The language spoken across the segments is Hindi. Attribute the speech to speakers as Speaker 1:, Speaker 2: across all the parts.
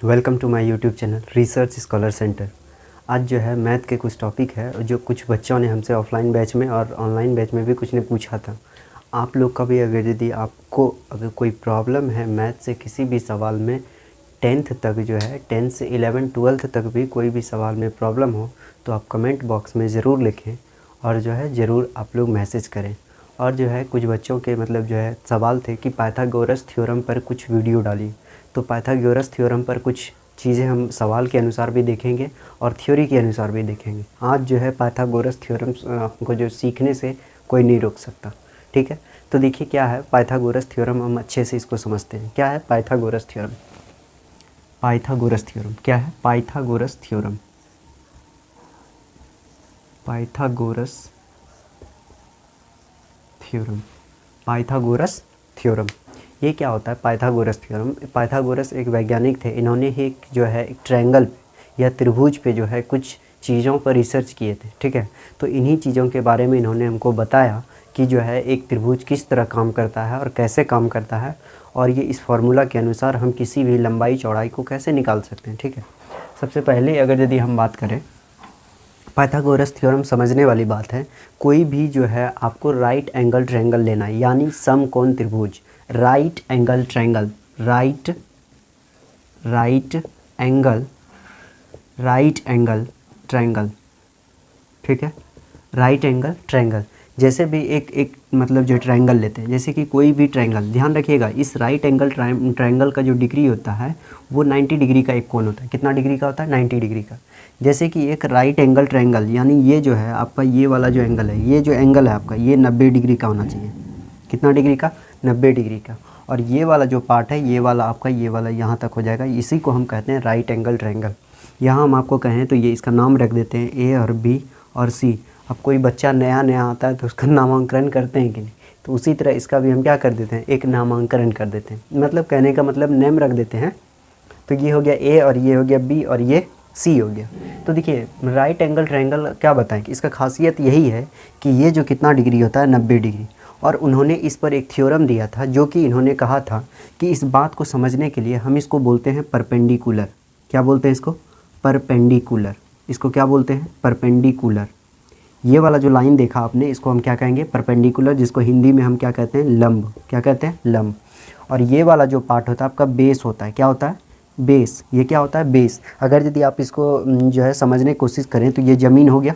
Speaker 1: Welcome to my YouTube channel research scholar centre. आज जो है मैथ के कुछ टॉपिक है जो कुछ बच्चों ने हमसे ऑफलाइन बैच में और ऑनलाइन बैच में भी कुछ ने पूछा था। आप लोग का भी अगर यदि आपको अगर कोई प्रॉब्लम है मैथ से किसी भी सवाल में 10th तक जो है 10 से 11 12th तक भी कोई भी सवाल में प्रॉब्लम हो तो आप कमेंट बॉक्स में ज़रूर लिखें और जो है ज़रूर आप लोग मैसेज करें। और जो है कुछ बच्चों के मतलब जो है सवाल थे कि पाइथागोरस थ्योरम पर कुछ वीडियो डाली, तो पाइथागोरस थ्योरम पर कुछ चीज़ें हम सवाल के अनुसार भी देखेंगे और थ्योरी के अनुसार भी देखेंगे। आज जो है पाइथागोरस थ्योरम को जो सीखने से कोई नहीं रोक सकता, ठीक है। तो देखिए क्या है पाइथागोरस थ्योरम, हम अच्छे से इसको समझते हैं। क्या है पाइथागोरस थ्योरम? पाइथागोरस थ्योरम क्या है? Pythagoras theorem, Pythagoras theorem, Pythagoras theorem ये क्या होता है? पाइथागोरस थ्योरम, पाइथागोरस एक वैज्ञानिक थे। इन्होंने ही एक जो है एक ट्रायंगल या त्रिभुज पे जो है कुछ चीज़ों पर रिसर्च किए थे, ठीक है। तो इन्हीं चीज़ों के बारे में इन्होंने हमको बताया कि जो है एक त्रिभुज किस तरह काम करता है और कैसे काम करता है, और ये इस फार्मूला के अनुसार हम किसी भी लंबाई चौड़ाई को कैसे निकाल सकते हैं, ठीक है। सबसे पहले अगर यदि हम बात करें पाइथागोरस थ्योरम, समझने वाली बात है। कोई भी जो है आपको राइट एंगल ट्रायंगल लेना है, यानी समकोण त्रिभुज, right angle triangle, right angle triangle, ठीक है। राइट एंगल ट्रायंगल, जैसे भी एक मतलब जो ट्रायंगल लेते हैं, जैसे कि कोई भी ट्रायंगल, ध्यान रखिएगा इस राइट एंगल ट्रायंगल का जो डिग्री होता है वो 90 डिग्री का एक कोण होता है। कितना डिग्री का होता है? 90 डिग्री का। जैसे कि एक राइट एंगल ट्रायंगल, यानी ये जो है आपका ये वाला जो एंगल है, ये जो एंगल है आपका ये 90 डिग्री का होना चाहिए। कितना डिग्री का? 90 डिग्री का। और ये वाला जो पार्ट है ये वाला आपका ये वाला यहाँ तक हो जाएगा, इसी को हम कहते हैं राइट एंगल ट्रायंगल। यहाँ हम आपको कहें तो ये इसका नाम रख देते हैं ए और बी और सी। अब कोई बच्चा नया आता है तो उसका नामांकन करते हैं कि नहीं, तो उसी तरह इसका भी हम क्या कर देते हैं, एक नामांकन कर देते हैं। मतलब कहने का मतलब नेम रख देते हैं। तो ये हो गया ए और ये हो गया बी और ये सी हो गया। तो देखिए राइट एंगल ट्रायंगल क्या बताएं कि इसका खासियत यही है कि ये जो कितना डिग्री होता है 90 डिग्री। और उन्होंने इस पर एक थ्योरम दिया था जो कि इन्होंने कहा था कि इस बात को समझने के लिए हम इसको बोलते हैं परपेंडिकुलर। क्या बोलते हैं इसको? परपेंडिकुलर। इसको क्या बोलते हैं? परपेंडिकुलर। ये वाला जो लाइन देखा आपने इसको हम क्या कहेंगे? परपेंडिकुलर, जिसको हिंदी में हम क्या कहते हैं? लंब। क्या कहते हैं? लंब। और ये वाला जो पार्ट होता है आपका बेस होता है। क्या होता है? बेस। ये क्या होता है? बेस। अगर यदि आप इसको जो है समझने की कोशिश करें तो ये ज़मीन हो गया,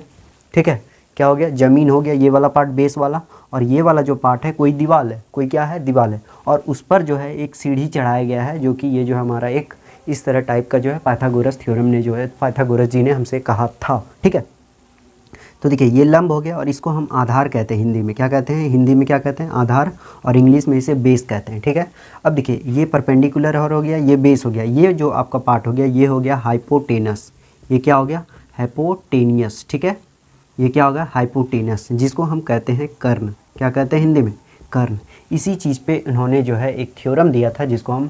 Speaker 1: ठीक है। क्या हो गया? ज़मीन हो गया, ये वाला पार्ट बेस वाला। और ये वाला जो पार्ट है कोई दीवार है, कोई क्या है? दीवार है। और उस पर जो है एक सीढ़ी चढ़ाया गया है, जो कि ये जो हमारा एक इस तरह टाइप का जो है पाइथागोरस थ्योरम ने जो है पाइथागोरस जी ने हमसे कहा था, ठीक है। तो देखिए ये लंब हो गया और इसको हम आधार कहते हैं हिंदी में। क्या कहते हैं? हिंदी में क्या कहते हैं? आधार। और इंग्लिश में इसे बेस कहते हैं, ठीक है। अब देखिए ये परपेंडिकुलर हो गया, ये बेस हो गया, ये जो आपका पार्ट हो गया ये हो गया हाइपोटेनस। ये क्या हो गया? हाइपोटेनियस, ठीक है। ये क्या होगा? हाइपोटेनस, जिसको हम कहते हैं कर्ण। क्या कहते हैं हिंदी में? कर्ण। इसी चीज़ पे इन्होंने जो है एक थ्योरम दिया था जिसको हम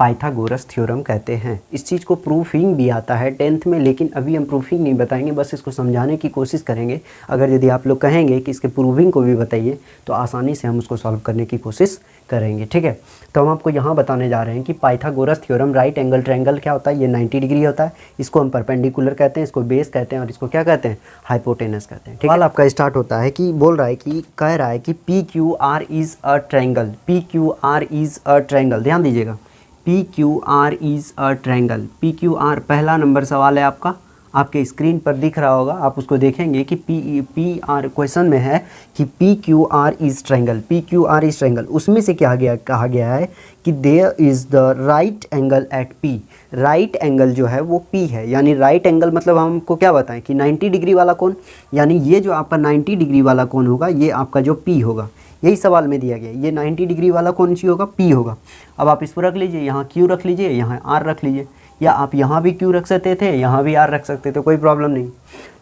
Speaker 1: पाइथागोरस थ्योरम कहते हैं। इस चीज़ को प्रूफिंग भी आता है 10th में, लेकिन अभी हम प्रूफिंग नहीं बताएंगे, बस इसको समझाने की कोशिश करेंगे। अगर यदि आप लोग कहेंगे कि इसके प्रूविंग को भी बताइए तो आसानी से हम उसको सॉल्व करने की कोशिश करेंगे, ठीक है। तो हम आपको यहाँ बताने जा रहे हैं कि Pythagoras theorem right angle triangle क्या होता है? ये 90 डिग्री होता है। इसको हम परपेंडिकुलर कहते हैं, इसको बेस कहते हैं और इसको क्या कहते हैं? हाइपोटेनस कहते हैं, ठीक है। सवाल आपका स्टार्ट होता है कि बोल रहा है कि कह रहा है कि P Q R is a triangle. P Q R is a triangle, ध्यान दीजिएगा। P Q R is a triangle. P Q are पहला नंबर सवाल है आपका, आपके स्क्रीन पर दिख रहा होगा, आप उसको देखेंगे कि पी आर क्वेश्चन में है कि P Q R is triangle. P Q R is triangle, उसमें से क्या कहा गया है कि there is the right angle at P. Right angle जो है वो पी है, यानी राइट एंगल मतलब हमको क्या बताएं कि 90 डिग्री वाला कोण, यानी ये जो आपका 90 डिग्री वाला कोण होगा ये आपका जो पी होगा। यही सवाल में दिया गया, ये 90 डिग्री वाला कौन सी होगा? पी होगा। अब आप इसको रख लीजिए, यहाँ क्यू रख लीजिए, यहाँ आर रख लीजिए, या आप यहाँ भी क्यू रख सकते थे, यहाँ भी आर रख सकते थे, कोई प्रॉब्लम नहीं।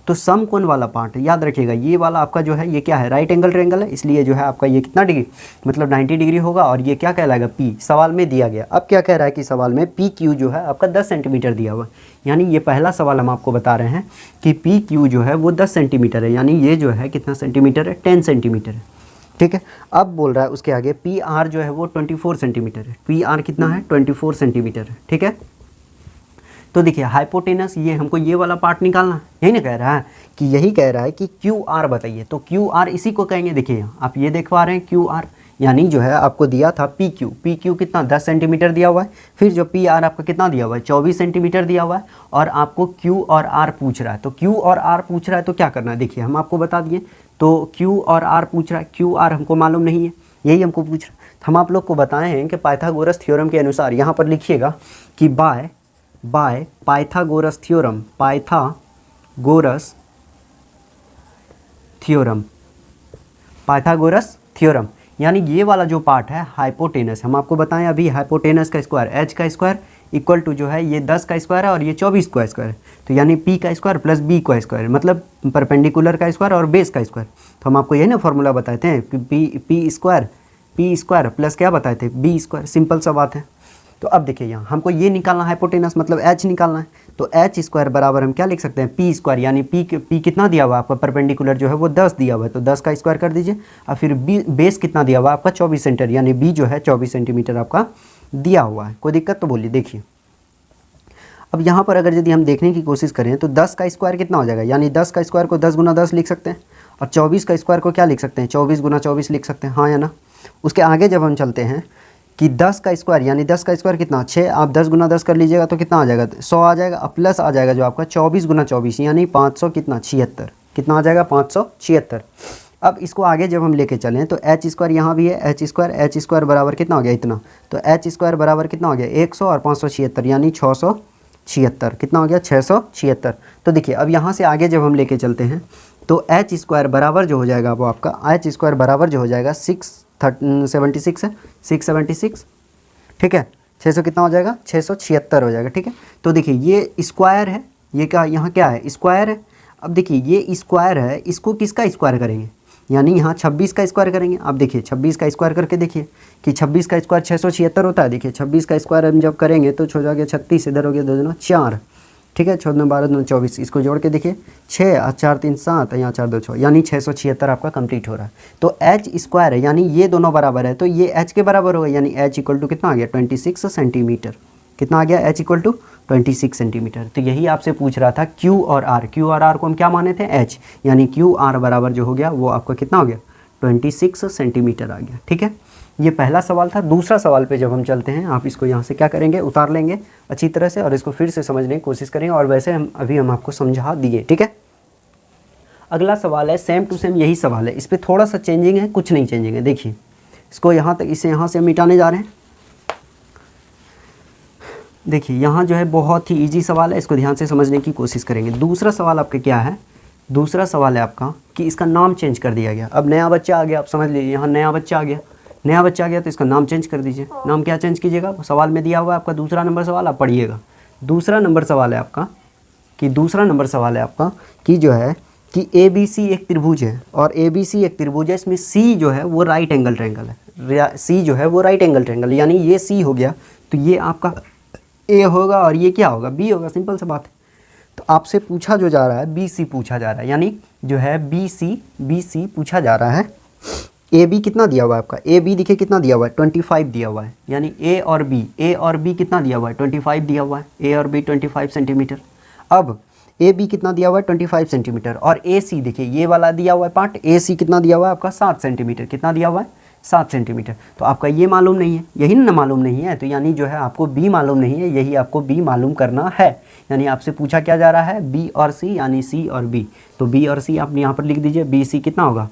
Speaker 1: तो समकोण वाला पार्ट याद रखिएगा, ये वाला आपका जो है ये क्या है? राइट एंगल ट्रायंगल है, इसलिए जो है आपका ये कितना डिग्री मतलब 90 डिग्री होगा और ये क्या कहलाएगा? पी। सवाल में दिया गया। अब क्या कह रहा है कि सवाल में पी क्यू जो है आपका 10 सेंटीमीटर दिया हुआ है, यानी ये पहला सवाल हम आपको बता रहे हैं कि पी क्यू जो है वो 10 सेंटीमीटर है, यानी ये जो है कितना सेंटीमीटर है? 10 सेंटीमीटर है, ठीक है। अब बोल रहा है उसके आगे पी आर जो है वो 24 सेंटीमीटर है। पी आर कितना है? 24 सेंटीमीटर है, ठीक है। तो देखिए हाइपोटेनस, ये हमको ये वाला पार्ट निकालना है, यही ना कह रहा है कि यही कह रहा है कि क्यू आर बताइए। तो क्यू आर इसी को कहेंगे। देखिए आप ये देख पा रहे हैं क्यू आर, यानी जो है आपको दिया था पी क्यू कितना 10 सेंटीमीटर दिया हुआ है, फिर जो पी आर आपका कितना दिया हुआ है 24 सेंटीमीटर दिया हुआ है, और आपको क्यू और आर पूछ रहा है। तो क्यू और आर पूछ रहा है तो क्या करना है, देखिए हम आपको बता दिए। तो क्यू और आर पूछ रहा है, क्यू आर हमको मालूम नहीं है, यही हमको पूछ रहा है। हम आप लोग को बताए हैं कि पाइथागोरस थ्योरम के अनुसार, यहाँ पर लिखिएगा कि by Pythagoras theorem, Pythagoras theorem, यानी ये वाला जो पार्ट है हाइपोटेनस, हम आपको बताएं अभी हाइपोटेनस का स्क्वायर एच का स्क्वायर इक्वल टू जो है ये 10 का स्क्वायर है और ये 24 का स्क्वायर है, तो यानी पी का स्क्वायर प्लस बी का स्क्वायर, मतलब परपेंडिकुलर का स्क्वायर और बेस का स्क्वायर। तो हम आपको यही ना फॉर्मूला बताए थे कि पी स्क्वायर प्लस क्या बताए थे बी स्क्वायर, सिंपल सा बात है। तो अब देखिए यहाँ हमको ये निकालना है हाइपोटेनस, मतलब एच निकालना है। तो एच स्क्वायर बराबर हम क्या लिख सकते हैं पी स्क्वायर, यानी पी कितना दिया हुआ है आपका परपेंडिकुलर जो है वो 10 दिया हुआ है, तो 10 का स्क्वायर कर दीजिए। और फिर बी बेस कितना दिया हुआ है आपका 24 सेंटीमीटर, यानी बी जो है 24 सेंटीमीटर आपका दिया हुआ है। कोई दिक्कत तो बोलिए। देखिए अब यहाँ पर अगर यदि हम देखने की कोशिश करें तो 10 का स्क्वायर कितना हो जाएगा, यानी 10 का स्क्वायर को 10 गुना 10 लिख सकते हैं, और 24 का स्क्वायर को क्या लिख सकते हैं 24 गुना 24 लिख सकते हैं, हाँ या ना। उसके आगे जब हम चलते हैं कि 10 का स्क्वायर, यानी 10 का स्क्वायर कितना 6, आप 10 गुना 10 कर लीजिएगा तो कितना आ जाएगा 100 आ जाएगा, प्लस आ जाएगा जो आपका 24 गुना 24 यानी 500 कितना 76, कितना आ जाएगा 576। अब इसको आगे जब हम लेके चलें तो एच स्क्वायर यहाँ भी है, एच स्क्वायर बराबर कितना हो गया इतना, तो एच स्क्वायर बराबर कितना हो गया 100 और 576 यानी 676, कितना हो गया 676। तो देखिए अब यहाँ से आगे जब हम लेके चलते हैं तो एच स्क्वायर बराबर जो हो जाएगा वो आपका एच स्क्वायर बराबर जो हो जाएगा 676 है, 676, ठीक है 600 कितना हो जाएगा 676 हो जाएगा, ठीक है। तो देखिए ये स्क्वायर है, ये क्या यहाँ क्या है स्क्वायर है। अब देखिए ये स्क्वायर है, इसको किसका स्क्वायर करेंगे, यानी यहाँ 26 का स्क्वायर करेंगे। आप देखिए 26 का स्क्वायर करके देखिए कि 26 का स्क्वायर 676 होता है। देखिए 26 का स्क्वायर हम जब करेंगे तो हो जाएगा 36, इधर हो गया 2 दूना 4, ठीक है 6 दूना 12 दूना 24, इसको जोड़ के देखिए 6 और 4 3 7 यहाँ 4 2 6, यानी 676 आपका कंप्लीट हो रहा है। तो एच स्क्वायर है, यानी ये दोनों बराबर है, तो ये एच के बराबर होगा, यानी एच इक्वल टू कितना आ गया 26 सेंटीमीटर, कितना आ गया एच इक्वल टू 26 सेंटीमीटर। तो यही आपसे पूछ रहा था क्यू और आर को हम क्या माने थे एच, यानी क्यू आर बराबर जो हो गया वो आपका कितना हो गया 26 सेंटीमीटर आ गया, ठीक है। ये पहला सवाल था। दूसरा सवाल पे जब हम चलते हैं, आप इसको यहाँ से क्या करेंगे उतार लेंगे अच्छी तरह से और इसको फिर से समझने की कोशिश करेंगे, और वैसे हम आपको समझा दिए, ठीक है। अगला सवाल है सेम टू सेम यही सवाल है, इस पर थोड़ा सा चेंजिंग है, कुछ नहीं चेंजिंग है। देखिए इसको यहाँ तक, इसे यहाँ से मिटाने जा रहे हैं। देखिए यहाँ जो है बहुत ही इजी सवाल है, इसको ध्यान से समझने की कोशिश करेंगे। दूसरा सवाल आपका क्या है, दूसरा सवाल है आपका कि इसका नाम चेंज कर दिया गया। अब नया बच्चा आ गया, आप समझ लीजिए यहाँ नया बच्चा आ गया, तो इसका नाम चेंज कर दीजिए। नाम क्या चेंज कीजिएगा, सवाल में दिया हुआ है आपका दूसरा नंबर सवाल, आप पढ़िएगा। दूसरा नंबर सवाल है आपका कि जो है कि ए बी सी एक त्रिभुज है, और ए बी सी एक त्रिभुज है, इसमें सी जो है वो राइट एंगल ट्रायंगल है, सी जो है वो राइट एंगल ट्रायंगल, यानी ये सी हो गया तो ये आपका ए होगा और ये क्या होगा बी होगा, सिंपल सा बात है। तो आपसे पूछा जो जा रहा है बी सी पूछा जा रहा है, यानी जो है बी सी पूछा जा रहा है। ए बी कितना दिया हुआ है आपका, ए बी देखिए कितना दिया हुआ है 25 दिया हुआ है, यानी ए और बी कितना दिया हुआ है 25 दिया हुआ है, ए और बी 25 सेंटीमीटर। अब ए बी कितना दिया हुआ है 25 सेंटीमीटर, और ए सी देखिए ये वाला दिया हुआ है पार्ट, ए सी कितना दिया हुआ है आपका 7 सेंटीमीटर, कितना दिया हुआ है 7 सेंटीमीटर। तो आपका ये मालूम नहीं है, यही ना मालूम नहीं है, तो यानी जो है आपको बी मालूम नहीं है, यही आपको बी मालूम करना है। यानी आपसे पूछा क्या जा रहा है बी और सी, यानी सी और बी। तो बी और सी आप यहाँ पर लिख दीजिए, बी सी कितना होगा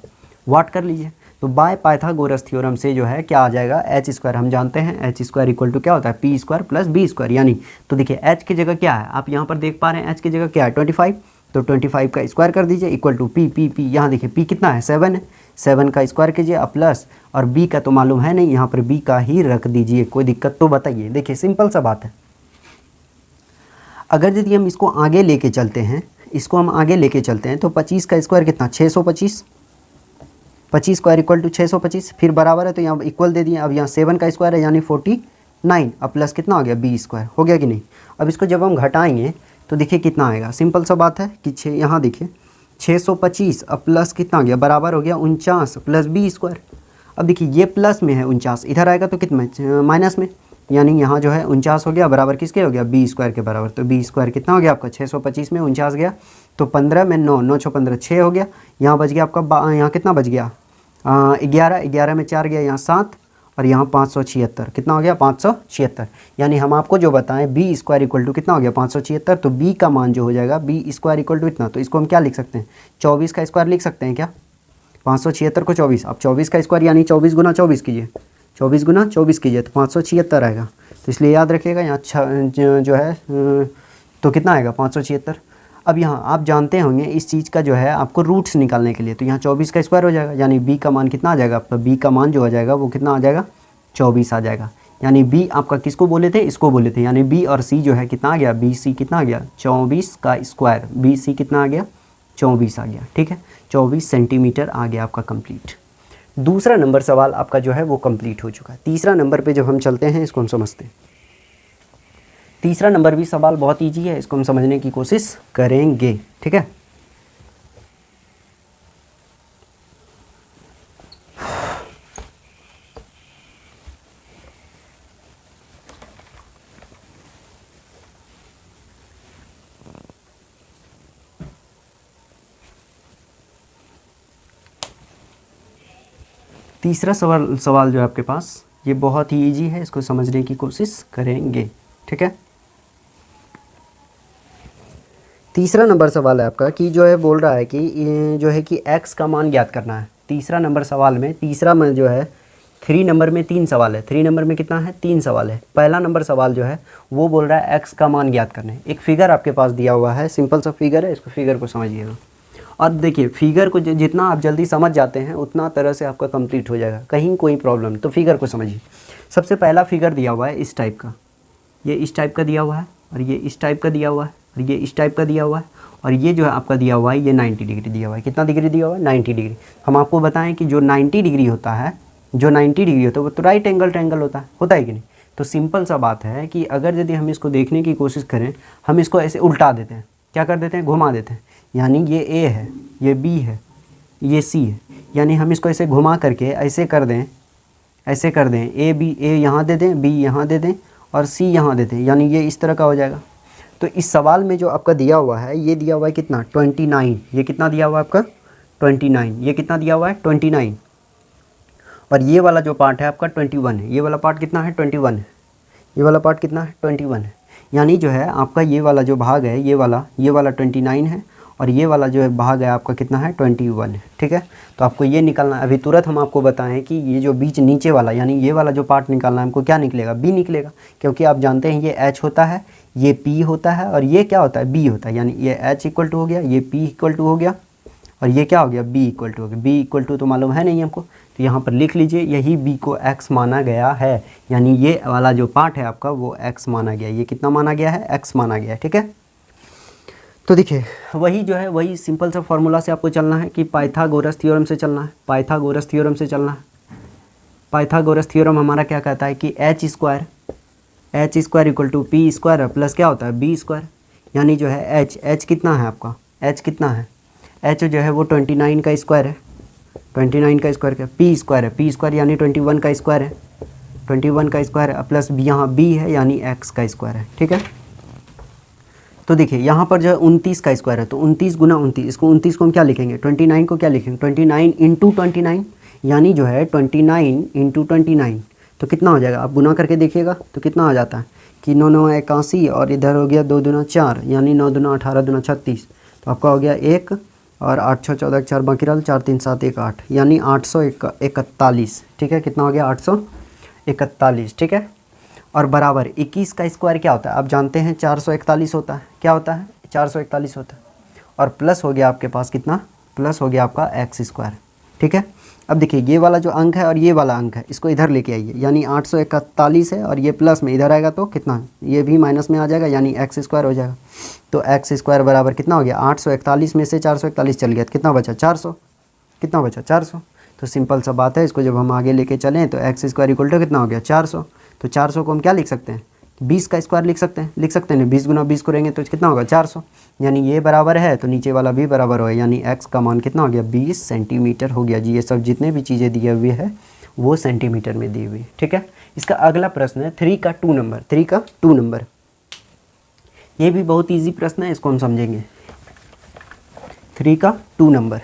Speaker 1: वाट कर लीजिए। तो बाय पाइथागोरस थ्योरम से जो है क्या आ जाएगा एच स्क्वायर, हम जानते हैं एच स्क्वायर इक्वल टू क्या होता है P square plus B square, यानी तो देखिए एच की जगह क्या है आप यहाँ पर देख पा रहे हैं, एच की जगह क्या है 25, तो 25 का स्क्वायर कर दीजिए इक्वल टू पी, यहाँ देखिए पी कितना है 7 है, 7 का स्क्वायर कीजिए प्लस, और बी का तो मालूम है नहीं, यहाँ पर बी का ही रख दीजिए, कोई दिक्कत तो बताइए। देखिए सिंपल सा बात है। अगर यदि हम इसको आगे लेके चलते हैं, तो 25 का स्क्वायर कितना 625, 25 स्क्वायर इक्वल टू 625, फिर बराबर है तो यहाँ इक्वल दे दिए। अब यहाँ 7 का स्क्वायर है यानी 49, अब प्लस कितना हो गया बी स्क्वायर, हो गया कि नहीं। अब इसको जब हम घटाएंगे तो देखिए कितना आएगा, सिंपल सा बात है कि यहाँ देखिए 625 अब प्लस कितना आ गया बराबर हो गया 49 प्लस बी स्क्वायर। अब देखिए ये प्लस में है 49, इधर आएगा तो कितना माइनस में, यानी यहाँ जो है 49 हो गया, बराबर किसके हो गया, बी स्क्वायर के बराबर। तो बी स्क्वायर कितना हो गया आपका 625 में 49 गया, तो 15 में 9, 9 6 15, 6 हो गया। यहाँ बच गया आपका यहाँ कितना बच गया 11, 11 में 4 गया, यहाँ 7 और यहाँ 576, कितना हो गया 576। यानी हम आपको जो बताएं बी स्क्वायर इक्वल टू कितना हो गया 576, तो बी का मान जो हो जाएगा बी स्क्वायर इक्वल टू इतना, तो इसको हम क्या लिख सकते हैं 24 का स्क्वायर लिख सकते हैं क्या, 576 को 24, अब 24 का स्क्वायर यानी 24 गुना 24 कीजिए, 24 गुना 24 कीजिए तो 576 आएगा। तो इसलिए याद रखिएगा यहाँ जो है तो कितना आएगा 576। अब यहाँ आप जानते होंगे इस चीज़ का जो है आपको रूट्स निकालने के लिए, तो यहाँ 24 का स्क्वायर हो जाएगा, यानी बी का मान कितना आ जाएगा आपका, बी का मान जो हो जाएगा वो कितना आ जाएगा 24 आ जाएगा। यानी बी आपका किसको बोले थे, इसको बोले थे, यानी बी और सी जो है कितना आ गया, बी सी कितना आ गया 24 का स्क्वायर, बी सी कितना आ गया 24 आ गया। ठीक है, 24 सेंटीमीटर आ गया आपका कंप्लीट। दूसरा नंबर सवाल आपका जो है वो कंप्लीट हो चुका है। तीसरा नंबर पे जब हम चलते हैं इसको हम समझते हैं। तीसरा नंबर भी सवाल बहुत ईजी है, इसको हम समझने की कोशिश करेंगे। ठीक है, तीसरा सवाल जो है आपके पास ये बहुत ही इजी है, इसको समझने की कोशिश करेंगे। ठीक है, तीसरा नंबर सवाल है आपका कि जो है बोल रहा है कि जो है कि x का मान ज्ञात करना है। तीसरा नंबर सवाल में, तीसरा में जो है 3 नंबर में 3 सवाल है, 3 नंबर में कितना है 3 सवाल है। पहला नंबर सवाल जो है वो बोल रहा है x का मान ज्ञात करना है। एक फिगर आपके पास दिया हुआ है, सिंपल सा फिगर है, इसको फिगर को समझिएगा और देखिए फिगर को जितना आप जल्दी समझ जाते हैं उतना तरह से आपका कंप्लीट हो जाएगा, कहीं कोई प्रॉब्लम नहीं। तो फिगर को समझिए। सबसे पहला फिगर दिया हुआ है इस टाइप का, ये इस टाइप का दिया हुआ है और ये इस टाइप का दिया हुआ है और ये इस टाइप का दिया हुआ है और ये जो है आपका दिया हुआ है ये 90 डिग्री दिया हुआ है। कितना डिग्री दिया हुआ है 90 डिग्री। हम आपको बताएं कि जो 90 डिग्री होता है, जो 90 डिग्री होता है वो तो राइट एंगल ट्रायंगल होता है कि नहीं। तो सिंपल सा बात है कि अगर यदि हम इसको देखने की कोशिश करें, हम इसको ऐसे उल्टा देते हैं, क्या कर देते हैं घुमा देते हैं, यानी ये ए है, ये बी है, ये सी है, यानी हम इसको ऐसे घुमा करके ऐसे कर दें, ऐसे कर दें, ए यहाँ दे दें, बी यहाँ दे दें और सी यहाँ दे दें, यानी ये इस तरह का हो जाएगा। तो इस सवाल में जो आपका दिया हुआ है ये दिया हुआ है कितना 29, ये कितना दिया हुआ है आपका 29, ये कितना दिया हुआ है 29 और ये वाला जो पार्ट है आपका 21 है। ये वाला पार्ट कितना है 21 है, ये वाला पार्ट कितना है 21 है। यानी जो है आपका ये वाला जो भाग है ये वाला 29 है और ये वाला जो है भाग है आपका कितना है 21 है। ठीक है, तो आपको ये निकालना है। अभी तुरंत हम आपको बताएं कि ये जो बीच नीचे वाला यानी ये वाला जो पार्ट निकालना है हमको क्या निकलेगा, बी निकलेगा, क्योंकि आप जानते हैं ये एच होता है, ये पी होता है और ये क्या होता है बी होता है। यानी ये एच इक्वल टू हो गया, ये पी इक्वल टू हो गया और ये क्या हो गया बी इक्वल टू हो गया। बी इक्वल टू तो मालूम है नहीं हमको, तो यहाँ पर लिख लीजिए यही बी को एक्स माना गया है, यानी ये वाला जो पार्ट है आपका वो एक्स माना गया है। ये कितना माना गया है एक्स माना गया है। ठीक है, तो देखिए वही जो है वही सिंपल सा फॉर्मूला से आपको चलना है कि पाइथागोरस थ्योरम से चलना है, पाइथागोरस थ्योरम से चलना है। पाइथागोरस थ्योरम हमारा क्या कहता है कि H square equal to P square plus क्या होता है बी स्क्वायर। यानी जो है एच कितना है आपका, एच कितना है, एच जो है वो 29 का स्क्वायर है, 29 का स्क्वायर क्या पी स्क्वायर है, पी स्क्वायर यानी 21 का स्क्वायर है, 21 का स्क्वायर है प्लस यहाँ बी है यानी एक्स का स्क्वायर है। ठीक है, तो देखिए यहाँ पर जो है 29 का स्क्वायर है, तो 29 गुना 29, इसको 29 को हम क्या लिखेंगे 29 को क्या लिखेंगे 29 इंटू 29, यानी जो है 29 इंटू 29 तो कितना हो जाएगा, आप गुना करके देखिएगा तो कितना आ जाता है कि 9 9 81 और इधर हो गया 2 दूना 4 यानी 9 दूना 18 दूना 36, तो आपका हो गया 1 और 8 6 14 4 बाकी रहा 4 3 7 1 8 यानी 841। ठीक है, कितना हो गया 841। ठीक है, और बराबर 21 का स्क्वायर क्या होता है आप जानते हैं 441 होता है, क्या होता है 441 होता है और प्लस हो गया आपके पास कितना, प्लस हो गया आपका एक्स स्क्वायर। ठीक है, अब देखिए ये वाला जो अंक है और ये वाला अंक है इसको इधर लेके आइए, यानी 841 है और ये प्लस में इधर आएगा तो कितना, ये भी माइनस में आ जाएगा यानी एक्स स्क्वायर हो जाएगा। तो एक्स स्क्वायर बराबर कितना हो गया 841 में से 441 चल गया तो कितना बचा 400, कितना बचा 400। तो सिंपल सा बात है, इसको जब हम आगे लेके चलें तो एक्स स्क्वायर इक्वल टू कितना हो गया 400। तो 400 को हम क्या लिख सकते हैं 20 का स्क्वायर लिख सकते हैं ना, 20 गुना 20 करेंगे तो कितना होगा 400, यानी ये बराबर है तो नीचे वाला भी बराबर हो, यानी एक्स का मान कितना हो गया 20 सेंटीमीटर हो गया जी। ये सब जितने भी चीज़ें दिए हुए हैं वो सेंटीमीटर में दी हुई है। ठीक है, इसका अगला प्रश्न है 3 का 2 नंबर, 3 का 2 नंबर। ये भी बहुत इजी प्रश्न है, इसको हम समझेंगे। 3 का 2 नंबर।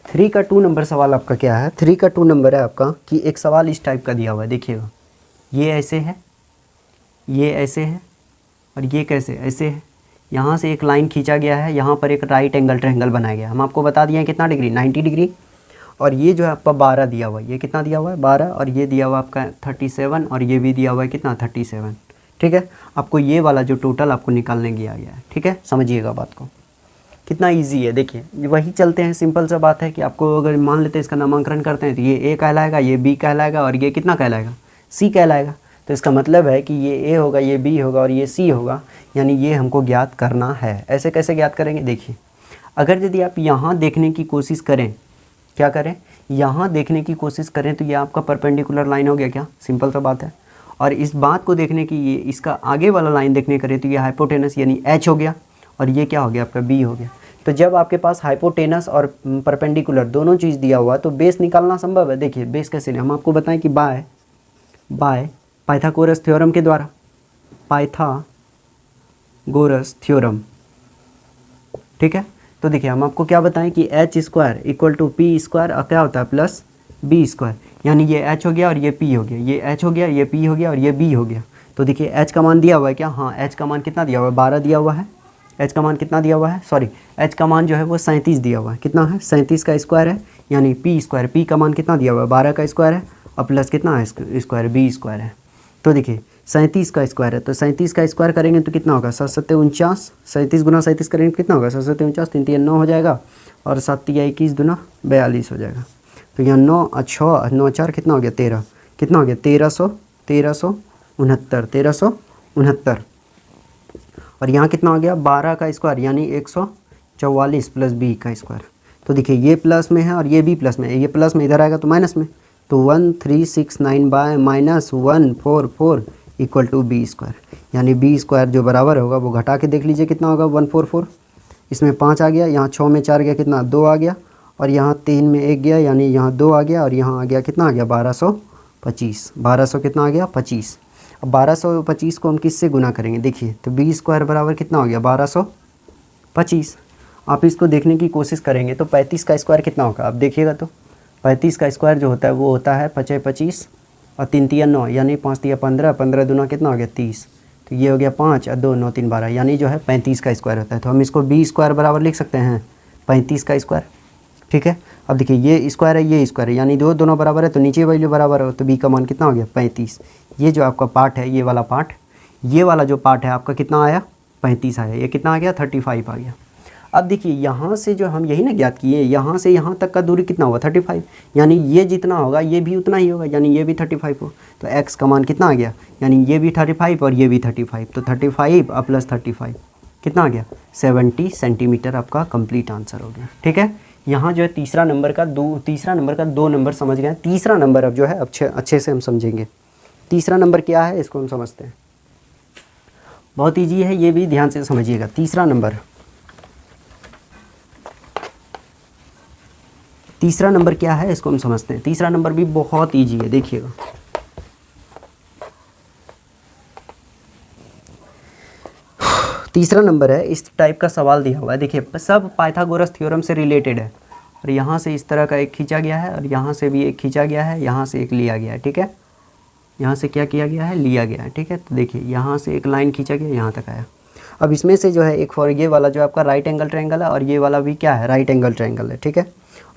Speaker 1: थ्री का 2 नंबर सवाल आपका क्या है? 3 का 2 नंबर है आपका कि एक सवाल इस टाइप का दिया हुआ है, देखिएगा। ये ऐसे है, ये ऐसे है, और ये कैसे ऐसे है। यहाँ से एक लाइन खींचा गया है, यहाँ पर एक राइट एंगल ट्रायंगल बनाया गया है। हम आपको बता दिए हैं कितना डिग्री, 90 डिग्री। और ये जो है आपका 12 दिया हुआ है, ये कितना दिया हुआ है 12, और ये दिया हुआ आपका 37, और ये भी दिया हुआ है कितना 37। ठीक है, आपको ये वाला जो टोटल आपको निकालने दिया गया है। ठीक है, समझिएगा बात को, कितना इजी है। देखिए वही चलते हैं, सिंपल सा बात है कि आपको अगर मान लेते हैं इसका नामांकन करते हैं तो ये ए कहलाएगा, ये बी कहलाएगा, और ये कितना कहलाएगा सी कहलाएगा। तो इसका मतलब है कि ये ए होगा, ये बी होगा, और ये सी होगा, यानी ये हमको ज्ञात करना है। ऐसे कैसे ज्ञात करेंगे? देखिए, अगर यदि आप यहाँ देखने की कोशिश करें, क्या करें, यहाँ देखने की कोशिश करें तो ये आपका परपेंडिकुलर लाइन हो गया क्या? सिंपल सा बात है। और इस बात को देखने की, ये इसका आगे वाला लाइन देखने करें तो ये हाइपोटेनस यानी एच हो गया, और ये क्या हो गया आपका बी हो गया। तो जब आपके पास हाइपोटेनस और परपेंडिकुलर दोनों चीज़ दिया हुआ तो बेस निकालना संभव है। देखिए बेस कैसे लें, हम आपको बताएं कि बाय पाइथागोरस थ्योरम के द्वारा, पाइथागोरस थ्योरम। ठीक है, तो देखिए हम आपको क्या बताएं कि H square equal to P square, और क्या होता है प्लस बी स्क्वायर, यानी ये एच हो गया और ये पी हो गया, ये एच हो गया, ये पी हो गया, और ये बी हो गया। तो देखिए एच का मान दिया हुआ है क्या? हाँ, एच का मान कितना दिया हुआ है? 12 दिया हुआ है। एच का मान कितना दिया हुआ है? सॉरी, एच का मान जो है वो 37 दिया हुआ है। कितना है? 37 का स्क्वायर है, यानी पी स्क्वायर, पी का मान कितना दिया हुआ है? 12 का स्क्वायर है, और प्लस कितना है स्क्वायर, बी स्क्वायर है। तो देखिए 37 का स्क्वायर है, तो 37 का स्क्वायर करेंगे तो कितना होगा? 7 7 49, 37 गुना 37 करेंगे तो कितना होगा? 7 7 49, 3 3 9 हो जाएगा, और 7 3 21 दूना 42 हो जाएगा। तो यहाँ 9 6 9 4 कितना हो गया? 13, कितना हो गया? 1369। और यहाँ कितना हो गया? 12 का स्क्वायर यानी 144 प्लस बी का स्क्वायर। तो देखिए ये प्लस में है और ये भी प्लस में है, ये प्लस में इधर आएगा तो माइनस में, तो 1369 by minus 144 equal to B square, यानी बी स्क्वायर जो बराबर होगा वो घटा के देख लीजिए कितना होगा? 144। इसमें 5 आ गया, यहाँ 6 में 4 गया, कितना 2 आ गया, और यहाँ 3 में 1 गया, यानी यहाँ 2 आ गया, और यहाँ आ गया कितना आ गया? 1225। 1200 कितना आ गया? 25। अब 1225 को हम किससे गुना करेंगे? देखिए तो बी स्क्वायर बराबर कितना हो गया? 1225। आप इसको देखने की कोशिश करेंगे तो 35 का स्क्वायर कितना होगा? आप देखिएगा तो 35 का स्क्वायर जो होता है वो होता है 5 25, और 3 3 9, यानी 5 3 15, 15 दूना कितना हो गया? 30। तो ये हो गया 5 और 2 9 3 12, यानी जो है 35 का स्क्वायर होता है। तो हम इसको बी स्क्वायर बराबर लिख सकते हैं 35 का स्क्वायर। ठीक है, अब देखिए ये स्क्वायर है, ये स्क्वायर है, यानी दोनों बराबर है, तो नीचे वैल्यू बराबर है, तो बी का मान कितना हो गया? 35। ये जो आपका पार्ट है, ये वाला पार्ट, ये वाला जो पार्ट है आपका कितना आया? 35 आया। ये कितना आ गया? 35 आ गया। अब देखिए यहाँ से जो हम यही ना ज्ञात किए, यहाँ से यहाँ तक का दूरी कितना हुआ? 35, यानी ये जितना होगा ये भी उतना ही होगा, यानी ये भी 35 हो। तो x का मान कितना आ गया? यानी ये भी 35 और ये भी 35, तो 35 और प्लस 35 कितना आ गया? 70 सेंटीमीटर आपका कंप्लीट आंसर हो गया। ठीक है, यहाँ जो है तीसरा नंबर का दो नंबर समझ गए। तीसरा नंबर अब जो है अच्छे से हम समझेंगे। तीसरा नंबर क्या है इसको हम समझते हैं, बहुत ईजी है, ये भी ध्यान से समझिएगा। तीसरा नंबर क्या है इसको हम समझते हैं। तीसरा नंबर भी बहुत ईजी है, देखिएगा। तीसरा नंबर है, इस टाइप का सवाल दिया हुआ है। देखिए सब पाइथागोरस थ्योरम से रिलेटेड है, और यहाँ से इस तरह का एक खींचा गया है, और यहाँ से भी एक खींचा गया है, यहाँ से एक लिया गया है। ठीक है, यहाँ से क्या किया गया है? लिया गया है। ठीक है, तो देखिए यहाँ से एक लाइन खींचा गया, यहाँ तक आया। अब इसमें से जो है एक फॉर ये वाला जो आपका राइट एंगल ट्रायंगल है, और ये वाला भी क्या है? राइट एंगल ट्रायंगल है। ठीक है,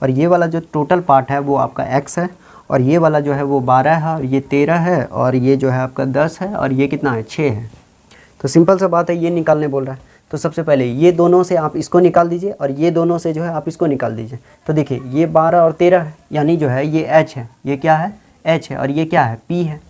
Speaker 1: और ये वाला जो टोटल पार्ट है वो आपका x है, और ये वाला जो है वो 12 है, और ये 13 है, और ये जो है आपका 10 है, और ये कितना है? 6 है। तो सिंपल सा बात है, ये निकालने बोल रहा है। तो सबसे पहले ये दोनों से आप इसको निकाल दीजिए, और ये दोनों से जो है आप इसको निकाल दीजिए। तो देखिए ये 12 और 13 है, यानी जो है ये h है, ये क्या है? h है, और ये क्या है? p है।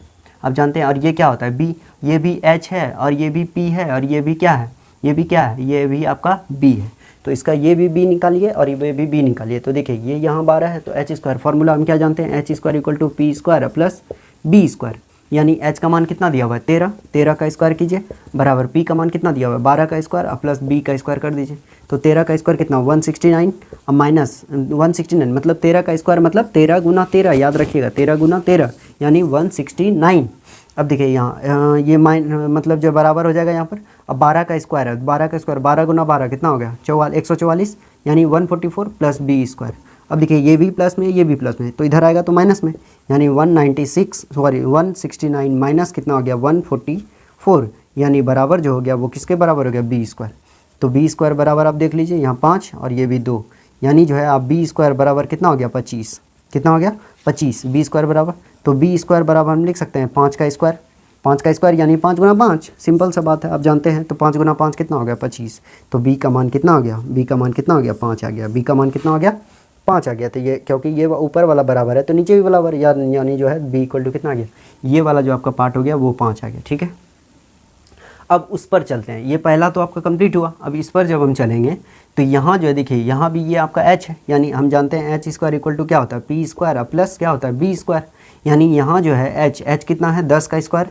Speaker 1: आप जानते हैं, और ये क्या होता है? b। ये भी h है, और ये भी p है, और ये भी क्या है? ये भी क्या है? ये भी आपका b है। तो इसका ये भी b निकालिए और ये भी b निकालिए। तो देखिए ये यहाँ 12 है, तो h स्क्वायर, फॉर्मूला हम क्या जानते हैं? h square equal to P square plus B square, यानी एच का मान कितना दिया हुआ है 13, 13 का स्क्वायर कीजिए बराबर पी का मान कितना दिया हुआ है 12 का स्क्वायर अब प्लस बी का स्क्वायर कर दीजिए। तो 13 का स्क्वायर कितना 169, अब माइनस 169 मतलब 13 का स्क्वायर मतलब 13 गुना 13, याद रखिएगा 13 गुना 13 यानी 169। अब देखिए यहाँ ये मतलब जो बराबर हो जाएगा यहाँ पर, अब 12 का स्क्वायर है, 12 का स्क्वायर 12 गुना 12 कितना हो गया 144 यानी 144 प्लस बी स्क्वायर। अब देखिए ये भी प्लस में ये भी प्लस में, तो इधर आएगा तो माइनस में, यानी 169 माइनस कितना हो गया 144, यानी बराबर जो हो गया वो किसके बराबर हो गया बी स्क्वायर। तो बी स्क्वायर बराबर आप देख लीजिए यहाँ 5 और ये भी 2, यानी जो है आप बी स्क्वायर बराबर कितना हो गया 25, कितना हो गया 25 बी स्क्वायर बराबर। तो बी स्क्वायर बराबर हम लिख सकते हैं 5 का स्क्वायर, 5 का स्क्वायर यानी 5 गुना 5, सिंपल सा बात है आप जानते हैं। तो 5 गुना 5 कितना हो गया 25, तो बी का मान कितना हो गया, बी का मान कितना हो गया 5 आ गया, बी का मान कितना हो गया 5 आ गया। तो ये क्योंकि ये ऊपर वाला बराबर है तो नीचे भी बराबर, यानी जो है बी इक्वल टू कितना आ गया, ये वाला जो आपका पार्ट हो गया वो 5 आ गया, ठीक है। अब उस पर चलते हैं, ये पहला तो आपका कंप्लीट हुआ। अब इस पर जब हम चलेंगे तो यहाँ जो है देखिए यहाँ भी ये आपका h है, यानी हम जानते हैं एच स्क्वायर इक्वल टू क्या होता है पी स्क्वायर प्लस क्या होता है बी स्क्वायर, यानी यहाँ जो है h कितना है 10 का स्क्वायर